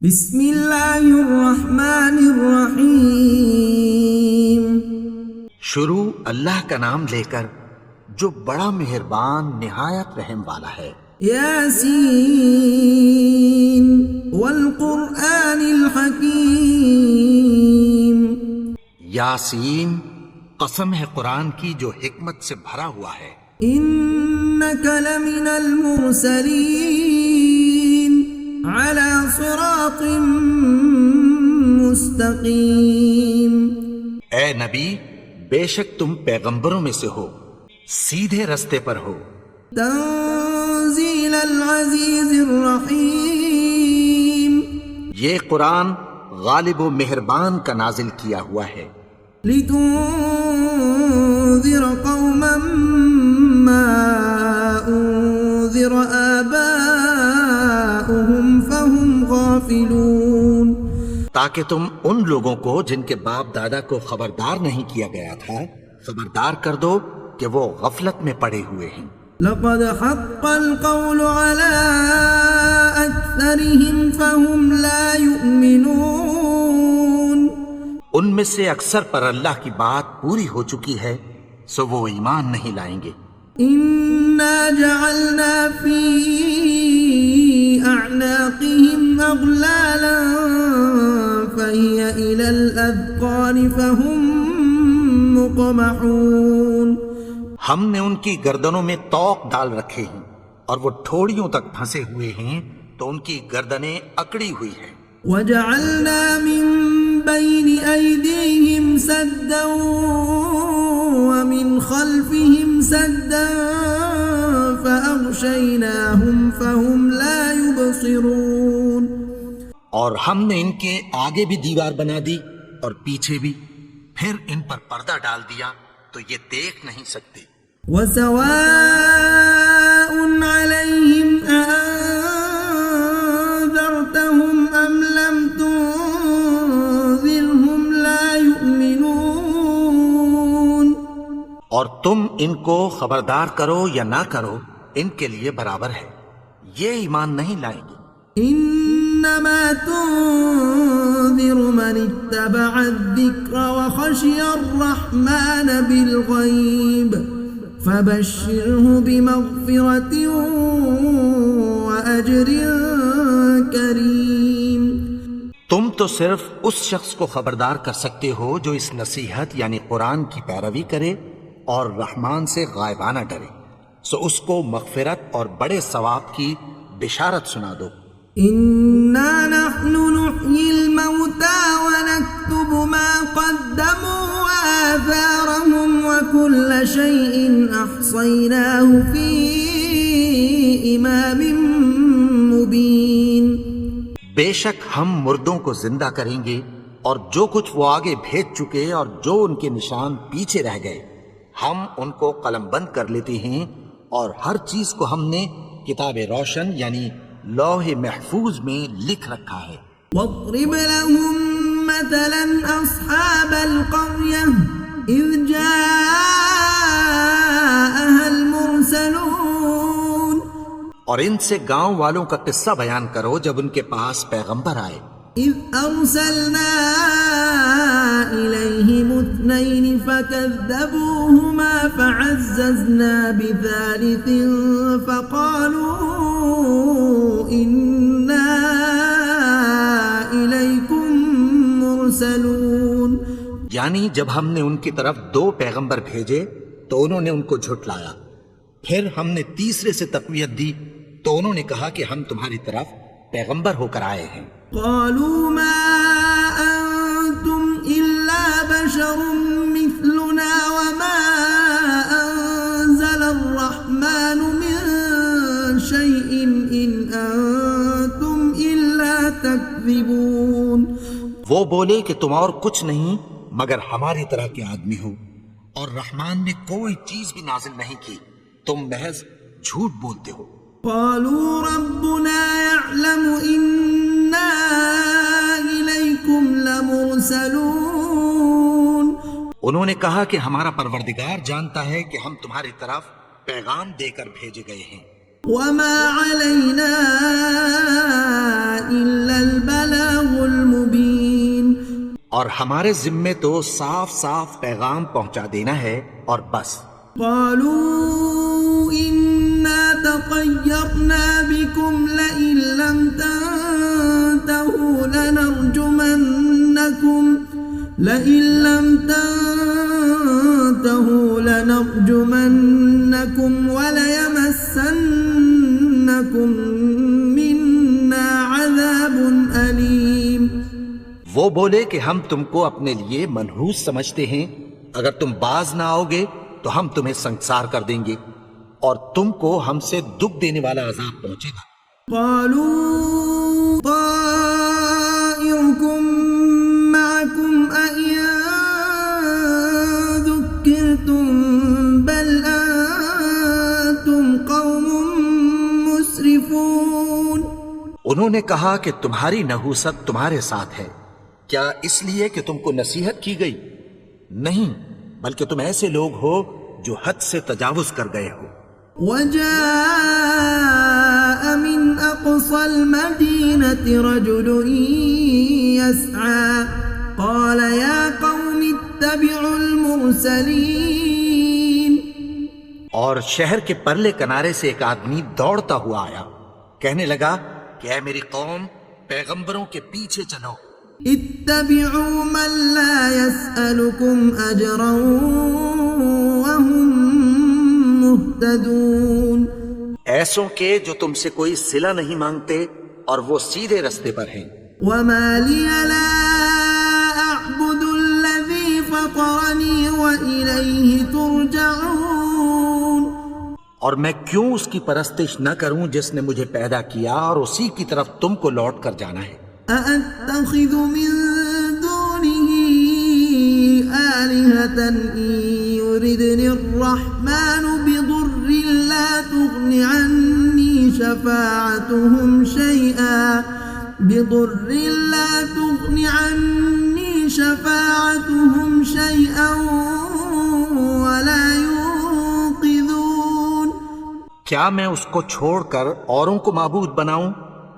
بسم اللہ الرحمن الرحیم۔ شروع اللہ کا نام لے کر جو بڑا مہربان نہایت رحم والا ہے۔ یاسین والقرآن الحکیم۔ یاسین، قسم ہے قرآن کی جو حکمت سے بھرا ہوا ہے۔ انک لمن المرسلین علی صراط مستقیم۔ اے نبی، بے شک تم پیغمبروں میں سے ہو، سیدھے رستے پر ہو۔ تنزیل العزیز الرحیم۔ یہ قرآن غالب و مہربان کا نازل کیا ہوا ہے۔ لتنذر قوما ما انذر آباؤهم فهم غافلون۔ تاکہ تم ان لوگوں کو جن کے باپ دادا کو خبردار نہیں کیا گیا تھا خبردار کر دو کہ وہ غفلت میں پڑے ہوئے ہیں۔ لقد حق القول على أكثرهم فهم لا يؤمنون۔ ان میں سے اکثر پر اللہ کی بات پوری ہو چکی ہے سو وہ ایمان نہیں لائیں گے۔ إنا جعلنا في أعناقهم أغلالا فهي إلى الأذقان فهم مقمحون۔ ہم نے ان کی گردنوں میں طوق ڈال رکھے ہیں اور وہ ٹھوڑیوں تک پھنسے ہوئے ہیں تو ان کی گردنیں اکڑی ہوئی ہیں۔ وجعلنا من بين أيديهم سدا ومن خلفهم سدا فأغشيناهم فهم لا يبصرون۔ اور ہم نے ان کے آگے بھی دیوار بنا دی اور پیچھے بھی، پھر ان پر پردہ ڈال دیا تو یہ دیکھ نہیں سکتے۔ وسواء عليهم أأنذرتهم أم لم تنذرهم لا يؤمنون۔ اور تم ان کو خبردار کرو یا نہ کرو ان کے لیے برابر ہے، یہ ایمان نہیں لائیں گے۔ انما تنذر من اتبع الذکر وخشی الرحمن بالغیب فبشره بمغفرة وأجر کریم۔ تم تو صرف اس شخص کو خبردار کر سکتے ہو جو اس نصیحت یعنی قرآن کی پیروی کرے اور رحمان سے غائبانہ ڈرے، سو اس کو مغفرت اور بڑے ثواب کی بشارت سنا دو۔ انا نحن نحيي الموتى ونكتب ما قدموا وآثارهم وكل شيء أحصيناه في إمام مبين۔ بے شک ہم مردوں کو زندہ کریں گے اور جو کچھ وہ آگے بھیج چکے اور جو ان کے نشان پیچھے رہ گئے ہم ان کو قلم بند کر لیتے ہیں، اور ہر چیز کو ہم نے کتاب روشن یعنی لوح محفوظ میں لکھ رکھا ہے۔ واضرب لهم مثلا أصحاب القرية إذ جاءها المرسلون۔ اور ان سے گاؤں والوں کا قصہ بیان کرو جب ان کے پاس پیغمبر آئے۔ إذ أرسلنا إليهم اثنين فكذبوهما فعززنا بثالث فقالوا إنا إليكم مرسلون۔ یعنی جب ہم نے ان کی طرف دو پیغمبر بھیجے تو انہوں نے ان کو جھٹلایا، پھر ہم نے تیسرے سے تقویت دی تو انہوں نے کہا کہ ہم تمہاری طرف پیغمبر ہو کر آئے ہیں۔ قالوا ما أنتم إلا بشر مثلنا وما أنزل الرحمن من شيء إن أنتم إلا تكذبون۔ وہ بولے کہ تم اور کچھ نہیں مگر ہماری طرح کے آدمی ہو، اور رحمان نے کوئی چیز بھی نازل نہیں کی، تم محض جھوٹ بولتے ہو۔ قالوا ربنا يعلم إنا إليكم لمرسلون۔ انہوں نے کہا کہ ہمارا پروردگار جانتا ہے کہ ہم تمہاری طرف پیغام دے کر بھیجے گئے ہیں۔ وما علينا إلا البلاغ اور ہمارے ذمے تو صاف صاف پیغام پہنچا دینا ہے اور بس. قالوا إنا تطيرنا بكم لئن لم تنتهوا لنرجمنكم وليمسنكم منا عذاب أليم. وہ بولے کہ ہم تم کو اپنے لیے منحوس سمجھتے ہیں، اگر تم باز نہ آؤ گے تو ہم تمہیں سنسار کر دیں گے اور تم کو ہم سے دکھ دینے والا عذاب پہنچے گا. قالوا طائركم معكم أئن ذكرتم بل أنتم قوم مسرفون. انہوں نے کہا کہ تمہاری نحوست تمہارے ساتھ ہے، کیا اس لیے کہ تم کو نصیحت کی گئی؟ نہیں، بلکہ تم ایسے لوگ ہو جو حد سے تجاوز کر گئے ہو. وجاء من أقصى المدينة رجل يسعى قال يا قوم اتبعوا المرسلين. اور شہر کے پرلے کنارے سے ایک آدمی دوڑتا ہوا آیا، کہنے لگا کہ اے میری قوم، پیغمبروں کے پیچھے چلو. اتبعوا من لا يسألكم أجرا وهم مهتدون. ایسوں کے جو تم سے کوئی صلہ نہیں مانگتے اور وہ سیدھے رستے پر ہیں. وما لي لا أعبد الذي فطرني وإليه ترجعون. اور میں کیوں اس کی پرستش نہ کروں جس نے مجھے پیدا کیا اور اسی کی طرف تم کو لوٹ کر جانا ہے. أأتخذ من دونه آلهة إن يردني الرحمن بضر لا تغن عني شفاعتهم شيئا ولا ينقذون. کیا میں اس کو چھوڑ کر اوروں کو معبود بناؤں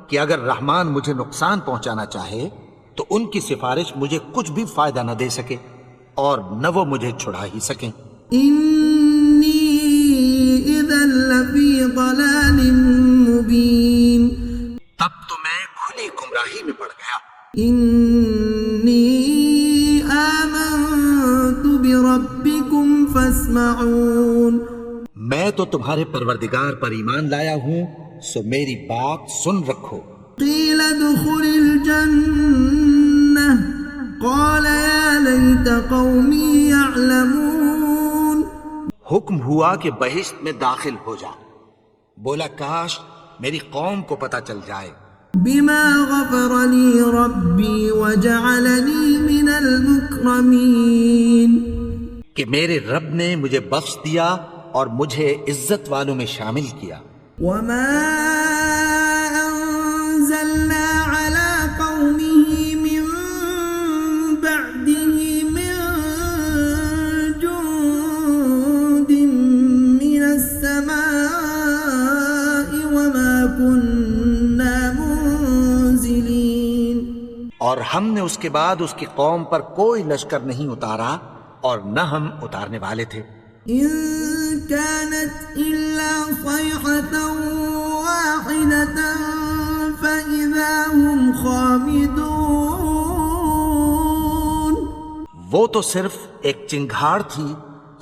کہ اگر رحمان مجھے نقصان پہنچانا چاہے تو ان کی سفارش مجھے کچھ بھی فائدہ نہ دے سکے اور نہ وہ مجھے چھڑا ہی سکیں. انی اذا لفی ضلال مبین. تب تو میں کھلی گمراہی میں پڑ گیا. انی آمنت بربکم فاسمعون. میں تو تمہارے پروردگار پر ایمان لایا ہوں، سو میری بات سن رکھو. قیل ادخل الجنہ قال یا لیت قومی یعلمون. حکم ہوا کہ بہشت میں داخل ہو جا. بولا کاش میری قوم کو پتہ چل جائے. بما غفر لی ربی وجعلنی من المکرمین. کہ میرے رب نے مجھے بخش دیا اور مجھے عزت والوں میں شامل کیا. وما أنزلنا على قومه من بعده من جند من السماء وما كنا منزلين. اور ہم نے اس کے بعد اس کی قوم پر کوئی لشکر نہیں اتارا اور نہ ہم اتارنے والے تھے. إن كانت إلا صيحة واحدة فإذا هم خامدون. وہ تو صرف ایک چنگھاڑ تھی،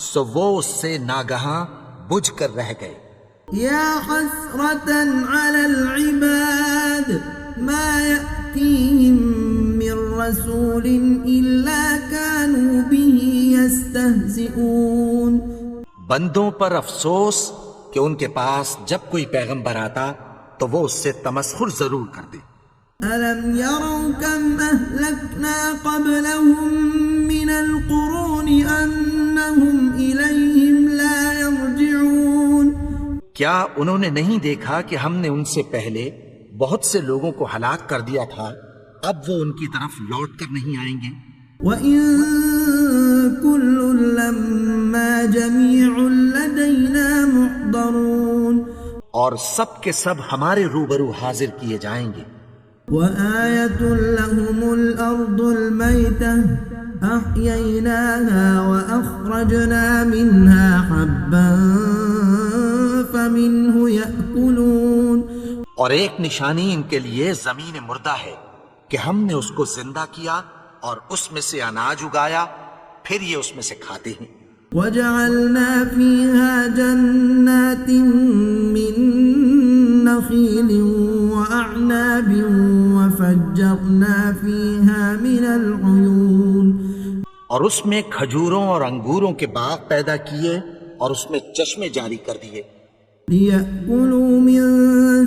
سو وہ اس سے ناگہاں بجھ کر رہ گئے. يا حسرة على العباد ما يأتيهم من رسول إلا كانوا به يستهزئون. بندوں پر افسوس کہ ان کے پاس جب کوئی پیغمبر آتا تو وہ اس سے تمسخر ضرور کرتے. ألم يروا كم أهلكنا قبلهم من القرون أنهم إليهم لا يرجعون. کیا انہوں نے نہیں دیکھا کہ ہم نے ان سے پہلے بہت سے لوگوں کو ہلاک کر دیا تھا، اب وہ ان کی طرف لوٹ کر نہیں آئیں گے. وَإِن كُلٌّ لَّمَّا جَمِيعٌ لَّدَيْنَا مُحْضَرُونَ. اور سب کے سب ہمارے روبرو حاضر کیے جائیں گے. وَآيَةٌ لَّهُمُ الأرض الميتة أحييناها وأخرجنا منها حبا فمنه يأكلون. اور ایک نشانی ان کے لیے زمین مردہ ہے کہ ہم نے اس کو زندہ کیا اور اس میں سے اناج اگایا، پھر یہ اس میں سے کھاتے ہیں. وجعلنا فيها جنات من نخيل وأعناب وفجرنا فيها من العيون. اور اس میں کھجوروں اور انگوروں کے باغ پیدا کیے اور اس میں چشمے جاری کر دیے. ليأكلوا من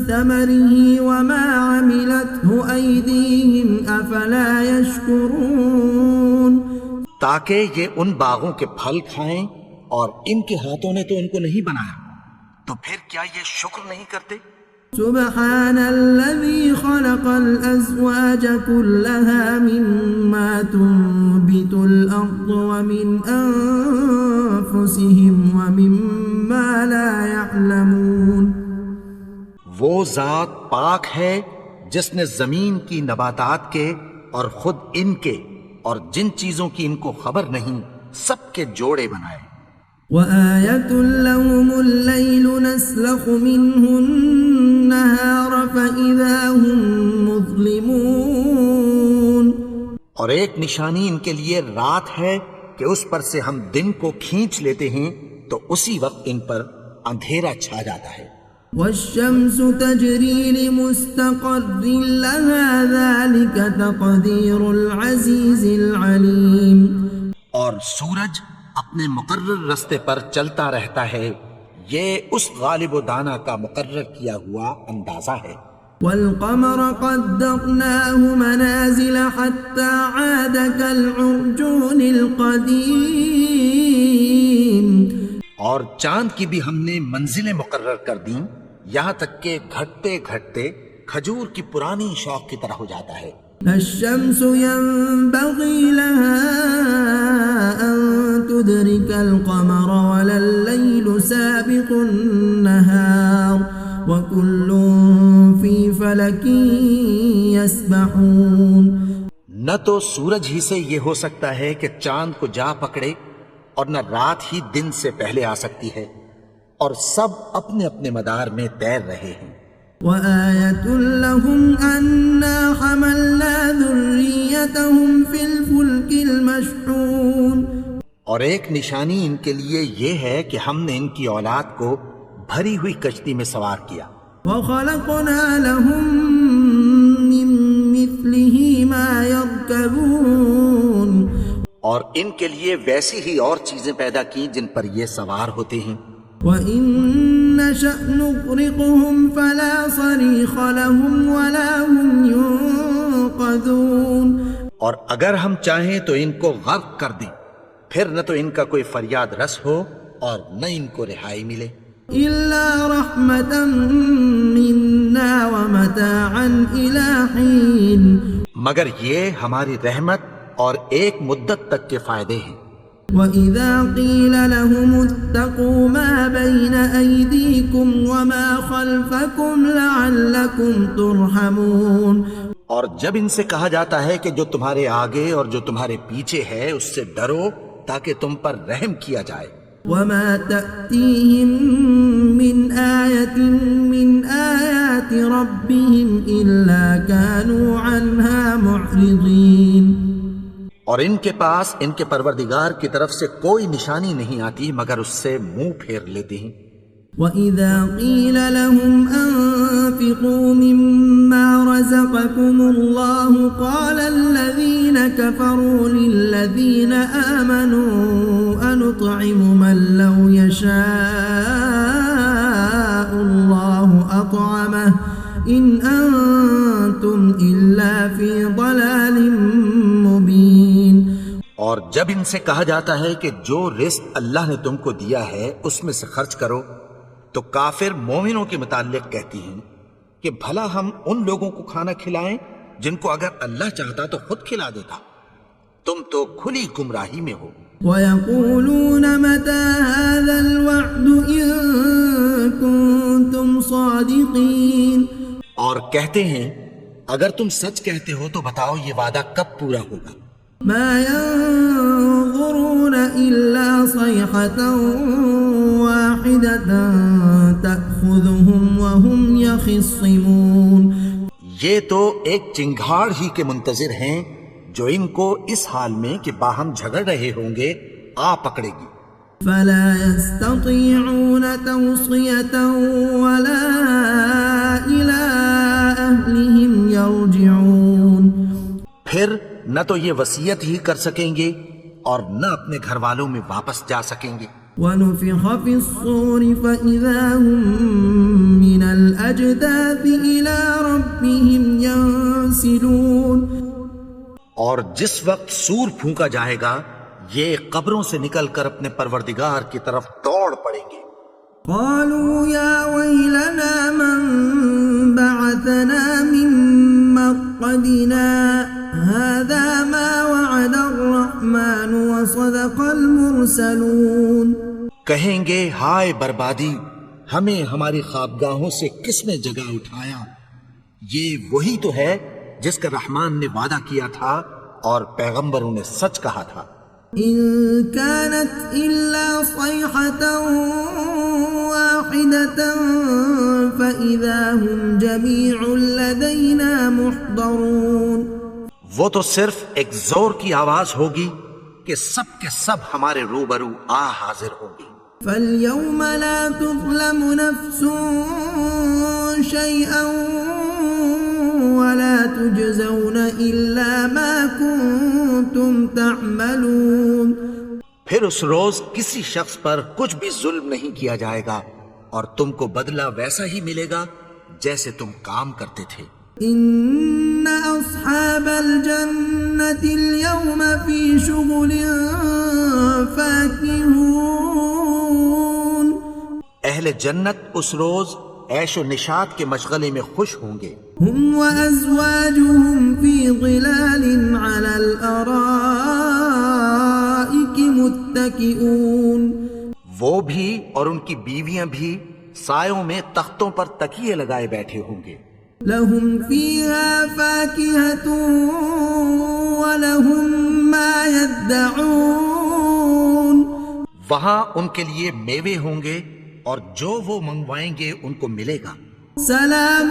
ثمره وما عملته أيديهم أفلا يشكرون. تاکہ یہ ان باغوں کے پھل کھائیں اور ان کے ہاتھوں نے تو ان کو نہیں بنایا، تو پھر کیا یہ شکر نہیں کرتے؟ سبحان الذي خلق الأزواج كلها مما تنبت الأرض ومن أنفسهم ومما لا يعلمون. وہ ذات پاک ہے جس نے زمین کی نباتات کے اور خود ان کے اور جن چیزوں کی ان کو خبر نہیں سب کے جوڑے بنائے. وآية لهم الليل نسلخ منه النهار فإذا هم مظلمون. اور ایک نشانی ان کے لیے رات ہے کہ اس پر سے ہم دن کو کھینچ لیتے ہیں تو اسی وقت ان پر اندھیرا چھا جاتا ہے. والشمس تجري لمستقر لها ذلك تقدير العزيز العليم. اور سورج اپنے مقرر رستے پر چلتا رہتا ہے، یہ اس غالب و دانا کا مقرر کیا ہوا اندازہ ہے. والقمر قدرناه منازل حتى عاد كالعرجون القديم. اور چاند کی بھی ہم نے منزلیں مقرر کر دیں یہاں تک کہ گھٹتے گھٹتے کھجور کی پرانی شوق کی طرح ہو جاتا ہے. الشمس ينبغي لها أن تدرك القمر ولا الليل سابق النهار وكل في فلك يسبحون. نہ تو سورج ہی سے یہ ہو سکتا ہے کہ چاند کو جا پکڑے اور نہ رات ہی دن سے پہلے آ سکتی ہے، اور سب اپنے اپنے مدار میں تیر رہے ہیں. وآية لهم أنا حملنا ذريتهم في الفلك المشحون. اور ایک نشانی ان کے لیے یہ ہے کہ ہم نے ان کی اولاد کو بھری ہوئی کشتی میں سوار کیا. وخلقنا لهم من مثله ما يركبون. اور ان کے لیے ویسی ہی اور چیزیں پیدا کی جن پر یہ سوار ہوتے ہیں. وَإِن نَّشَأْ نُغْرِقْهُمْ فَلَا صَرِيخَ لَهُمْ وَلَا هُمْ يُنقَذُونَ. اور اگر ہم چاہیں تو ان کو غرق کر دیں، پھر نہ تو ان کا کوئی فریاد رس ہو اور نہ ان کو رہائی ملے. إِلَّا رَحْمَةً مِنَّا وَمَتَاعًا إِلَى حِينٍ. مگر یہ ہماری رحمت اور ایک مدت تک کے فائدے ہیں. وَإِذَا قِيلَ لَهُمُ اتَّقُوا مَا بَيْنَ أَيْدِيكُمْ وَمَا خَلْفَكُمْ لَعَلَّكُمْ تُرْحَمُونَ. اور جب ان سے کہا جاتا ہے کہ جو تمہارے آگے اور جو تمہارے پیچھے ہے اس سے ڈرو تاکہ تم پر رحم کیا جائے. وَمَا تَأْتِيهِم مِّنْ آيَةٍ مِّنْ آيَاتِ رَبِّهِمْ إِلَّا كَانُوا عَنْهَا مُعْرِضِينَ. اور ان کے پاس ان کے پروردگار کی طرف سے کوئی نشانی نہیں آتی مگر اس سے منہ پھیر لیتے ہیں. وَإِذَا قِيلَ لَهُمْ أَنفِقُوا مِمَّا رَزَقَكُمُ اللَّهُ قَالَ الَّذِينَ كَفَرُوا لِلَّذِينَ آمَنُوا أَنُطْعِمُ مَن لَّوْ يَشَاءُ اللَّهُ أَطْعَمَهُ إِنْ أَنتُمْ إِلَّا فِي ضَلَالٍ مُبِينٍ. اور جب ان سے کہا جاتا ہے کہ جو رزق اللہ نے تم کو دیا ہے اس میں سے خرچ کرو تو کافر مومنوں کے متعلق کہتی ہیں کہ بھلا ہم ان لوگوں کو کھانا کھلائیں جن کو اگر اللہ چاہتا تو خود کھلا دیتا. تم تو کھلی گمراہی میں ہو. وَيَقُولُونَ مَتَى هَذَا الْوَعْدُ إِن كُنتُمْ صَادِقِينَ. اور کہتے ہیں اگر تم سچ کہتے ہو تو بتاؤ یہ وعدہ کب پورا ہوگا؟ ما ينظرون إلا صيحة واحدة تأخذهم وهم يخصمون. یہ تو ایک چنگھاڑ ہی کے منتظر ہیں جو ان کو اس حال میں کہ باہم جھگڑ رہے ہوں گے آ پکڑے گی. فلا يستطيعون توصية ولا إلى أهلهم يرجعون. پھر نہ تو یہ وصیت ہی کر سکیں گے اور نہ اپنے گھر والوں میں واپس جا سکیں گے. ونفخ في الصور فإذا هم من الأجداث إلى ربهم ينسلون. اور جس وقت سور پھونکا جائے گا یہ قبروں سے نکل کر اپنے پروردگار کی طرف دوڑ پڑیں گے. قالوا يا ويلنا من بعثنا من مرقدنا هذا ما وعد الرحمن وصدق المرسلون. کہیں گے ہائے بربادی، ہمیں ہماری خوابگاہوں سے کس نے جگہ اٹھایا؟ یہ وہی تو ہے جس کا رحمان نے وعدہ کیا تھا اور پیغمبروں نے سچ کہا تھا. إن كانت إلا صيحة واحدة فإذا هم جميع لدينا محضرون. وہ تو صرف ایک زور کی آواز ہوگی کہ سب کے سب ہمارے روبرو آ حاضر ہوں گی. فاليوم لا تظلم نفس شيئا ولا تجزون إلا ما كنتم تعملون. پھر اس روز کسی شخص پر کچھ بھی ظلم نہیں کیا جائے گا اور تم کو بدلہ ویسا ہی ملے گا جیسے تم کام کرتے تھے. إن أصحاب الجنة اليوم في شغل فاكهون. اہل جنت اس روز عیش و نشاط کے مشغلے میں خوش ہوں گے. هم وأزواجهم في ظلال على الأرائك متكئون. وہ بھی اور ان کی بیویاں بھی سایوں میں تختوں پر تکیے لگائے بیٹھے ہوں گے. لهم فيها فاكهة ولهم ما يدعون. وہاں ان کے لیے میوے ہوں گے اور جو وہ منگوائیں گے ان کو ملے گا. سلام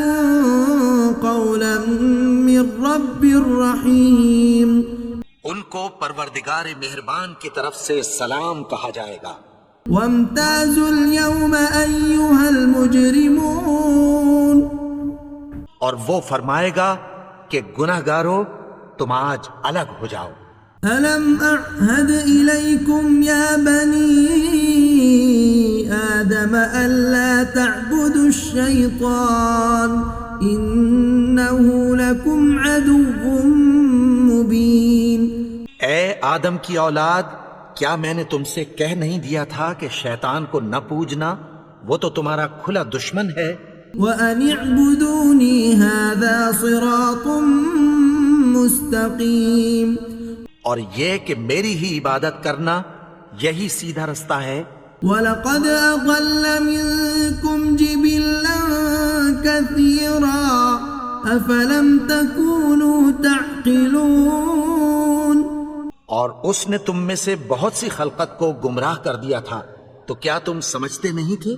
قولا من رب رحیم. ان کو پروردگار مہربان کی طرف سے سلام کہا جائے گا. وامتازوا اليوم أيها المجرمون. اور وہ فرمائے گا کہ گناہگارو تم آج الگ ہو جاؤ. ألم أعهد إليكم يا بني آدم ألا تعبدوا الشيطان إنه لكم عدو مبين. اے آدم کی اولاد، کیا میں نے تم سے کہہ نہیں دیا تھا کہ شیطان کو نہ پوجنا، وہ تو تمہارا کھلا دشمن ہے. وَأَنِ اعْبُدُونِي هَذَا صِرَاطٌ مُسْتَقِيمٌ. اور یہ کہ میری ہی عبادت کرنا یہی سیدھا رستہ ہے. وَلَقَدْ أَضَلَّ مِنكُمْ جِبِلًّا كَثِيرًا أَفَلَمْ تَكُونُوا تَعْقِلُونَ. اور اس نے تم میں سے بہت سی خلقت کو گمراہ کر دیا تھا، تو کیا تم سمجھتے نہیں تھے؟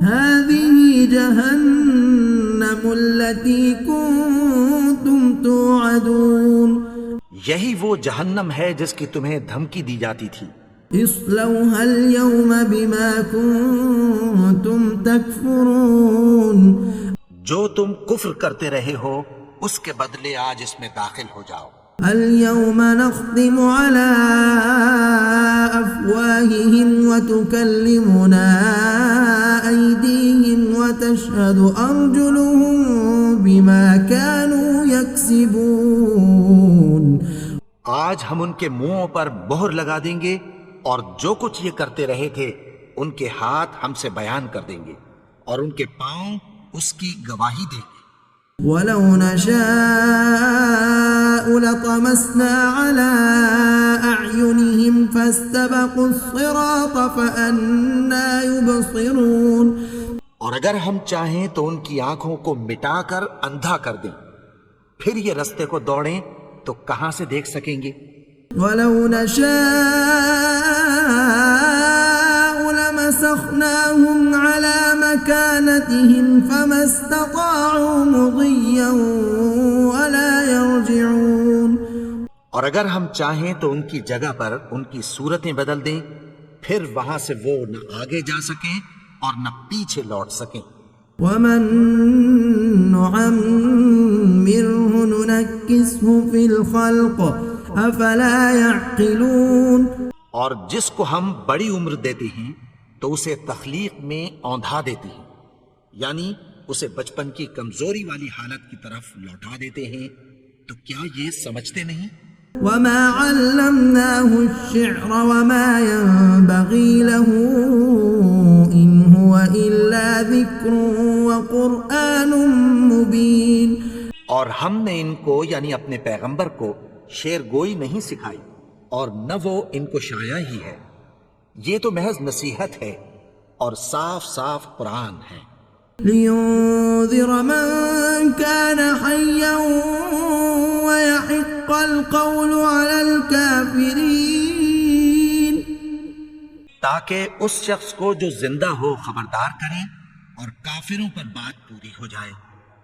هَذِهِ جَهَنَّمُ الَّتِي كُنتُمْ تُوعَدُونَ. یہی وہ جہنم ہے جس کی تمہیں دھمکی دی جاتی تھی. اصلوها اليوم بما كنتم تكفرون. جو تم کفر کرتے رہے ہو اس کے بدلے آج اس میں داخل ہو جاؤ. اليوم نختم على أفواههم وتكلمنا أيديهم وتشهد أرجلهم بما كانوا يكسبون. آج ہم ان کے منہوں پر مہر لگا دیں گے اور جو کچھ یہ کرتے رہے تھے ان کے ہاتھ ہم سے بیان کر دیں گے اور ان کے پاؤں اس کی گواہی دیں گے. وَلَوْ نَشَاءُ لَطَمَسْنَا عَلَىٰ أَعْيُنِهِمْ فَاسْتَبَقُوا الصِّرَاطَ فَأَنَّىٰ يُبْصِرُونَ. اور اگر ہم چاہیں تو ان کی آنکھوں کو مٹا کر اندھا کر دیں، پھر یہ رستے کو دوڑیں تو کہاں سے دیکھ سکیں گے؟ ولو نشاء لمسخناهم على مكانتهم فما استطاعوا مضيا ولا يرجعون. اور اگر ہم چاہیں تو ان کی جگہ پر ان کی صورتیں بدل دیں، پھر وہاں سے وہ نہ آگے جا سکیں اور نہ پیچھے لوٹ سکیں. ومن نعمره ننكسه في الخلق افلا يعقلون. اور جس کو ہم بڑی عمر دیتے ہیں تو اسے تخلیق میں اوندھا دیتے ہیں، یعنی اسے بچپن کی کمزوری والی حالت کی طرف لوٹا دیتے ہیں. تو کیا یہ سمجھتے نہیں؟ وما علمناه الشعر وما ينبغي له إن هو إلا ذكر وقرآن مبين. اور ہم نے ان کو یعنی اپنے پیغمبر کو شعر گوئی نہیں سکھائی اور نہ وہ ان کو شاعری ہی ہے، یہ تو محض نصیحت ہے اور صاف صاف قرآن ہے. لينذر من كان حيا ويحق القول على الكافرين. تاکہ اس شخص کو جو زندہ ہو خبردار کریں اور کافروں پر بات پوری ہو جائے.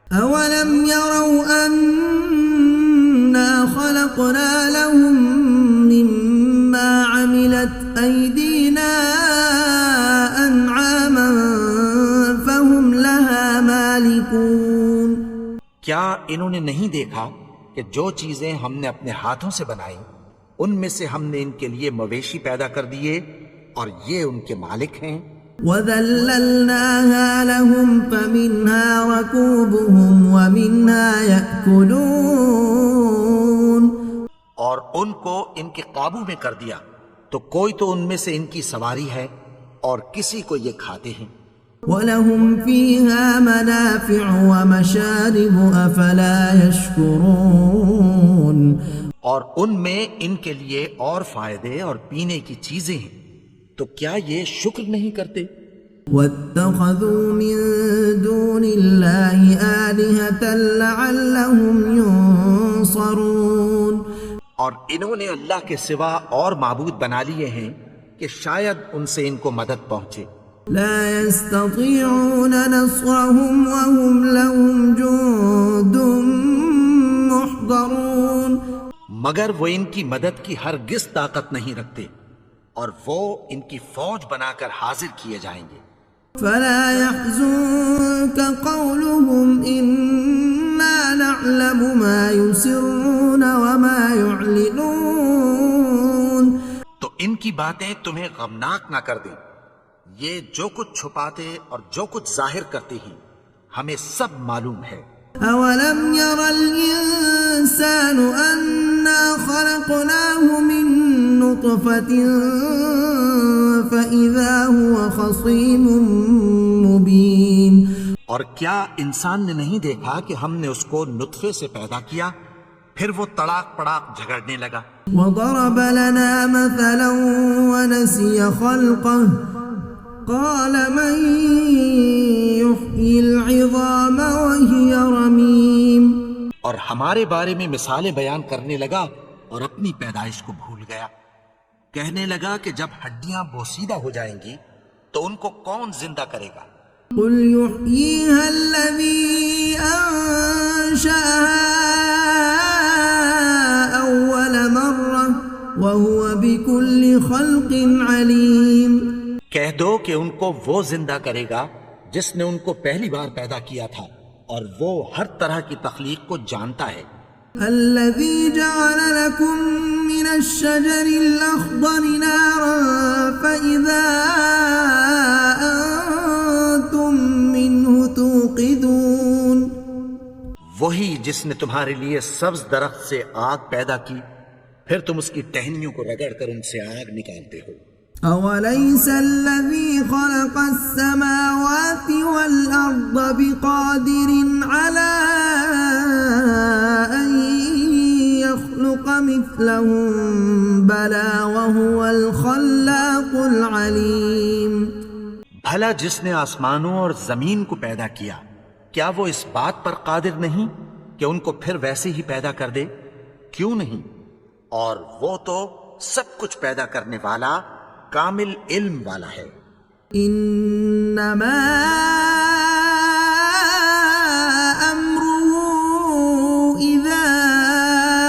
أولم يروا أنا خلقنا لهم مما عملت أيدينا أنعاما فهم لها مالكون. کیا انہوں نے نہیں دیکھا کہ جو چیزیں ہم نے اپنے ہاتھوں سے بنائی ان میں سے ہم نے ان کے لیے مویشی پیدا کر دیے اور یہ ان کے مالک ہیں. وَذَلَّلْنَاهَا لَهُمْ فَمِنْهَا رَكُوبُهُمْ وَمِنْهَا يَأْكُلُونَ. اور ان کو ان کے قابو میں کر دیا تو کوئی تو ان میں سے ان کی سواری ہے اور کسی کو یہ کھاتے ہیں. وَلَهُمْ فِيهَا مَنَافِعُ وَمَشَارِبُ أَفَلَا يَشْكُرُونَ. اور ان میں ان کے لیے اور فائدے اور پینے کی چیزیں ہیں، تو کیا یہ شکر نہیں کرتے؟ وَاتَّخَذُوا مِن دُونِ اللَّهِ آلِهَةً لَعَلَّهُمْ يُنصَرُونَ. اور انہوں نے اللہ کے سوا اور معبود بنا لیے ہیں کہ شاید ان سے ان کو مدد پہنچے. لا يستطيعون نصرهم وهم لهم جند محضرون. مگر وہ ان کی مدد کی ہرگز طاقت نہیں رکھتے اور وہ ان کی فوج بنا کر حاضر کیے جائیں گے. فلا يحزنك قولهم إنا نعلم ما يسرون وما يعلنون. تو ان کی باتیں تمہیں غمناک نہ کر دیں، یہ جو کچھ چھپاتے اور جو کچھ ظاہر کرتے ہیں ہمیں سب معلوم ہے. أولم ير الإنسان أنا خلقناه من نطفة فإذا هو خصيم مبين. اور کیا انسان نے نہیں دیکھا کہ ہم نے اس کو نطفے سے پیدا کیا پھر وہ تڑاک پڑاک جھگڑنے لگا. وضرب لنا مثلا ونسي خلقه قال من يحيي العظام وهي رميم. اور ہمارے بارے میں مثالیں بیان کرنے لگا اور اپنی پیدائش کو بھول گیا. کہنے لگا کہ جب ہڈیاں بوسیدہ ہو جائیں گی تو ان کو کون زندہ کرے گا؟ قل يحييها الذي أنشأها أول مرة وهو بكل خلق عليم. کہہ دو کہ ان کو وہ زندہ کرے گا جس نے ان کو پہلی بار پیدا کیا تھا اور وہ ہر طرح کی تخلیق کو جانتا ہے. الذي جعل لكم من الشجر الأخضر نارا فإذا أنتم منه توقدون. وہی جس نے تمہارے لیے سبز درخت سے آگ پیدا کی پھر تم اس کی ٹہنیوں کو رگڑ کر ان سے آگ نکالتے ہو. أوليس الذي خلق السماوات والأرض بقادر على أن يخلق مثلهم بلى وهو الخلاق العليم. بھلا جس نے آسمانوں اور زمین کو پیدا کیا کیا وہ اس بات پر قادر نہیں کہ ان کو پھر ویسے ہی پیدا کر دے؟ کیوں نہیں؟ اور وہ تو سب کچھ پیدا کرنے والا کامل علم والا ہے۔ انما امره اذا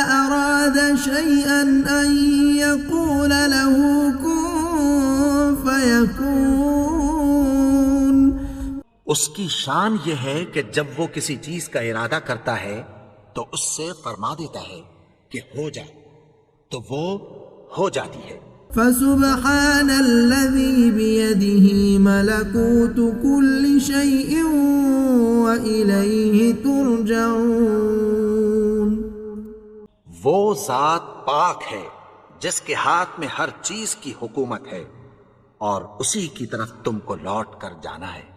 اراد شيئا ان يقول له كن فيكون۔ اس کی شان یہ ہے کہ جب وہ کسی چیز کا ارادہ کرتا ہے تو اس سے فرما دیتا ہے کہ ہو جا، تو وہ ہو جاتی ہے۔ فسبحان الذي بيده ملكوت كل شيء وإليه ترجعون۔ وہ ذات پاک ہے جس کے ہاتھ میں ہر چیز کی حکومت ہے، اور اسی کی طرف تم کو لوٹ کر جانا ہے۔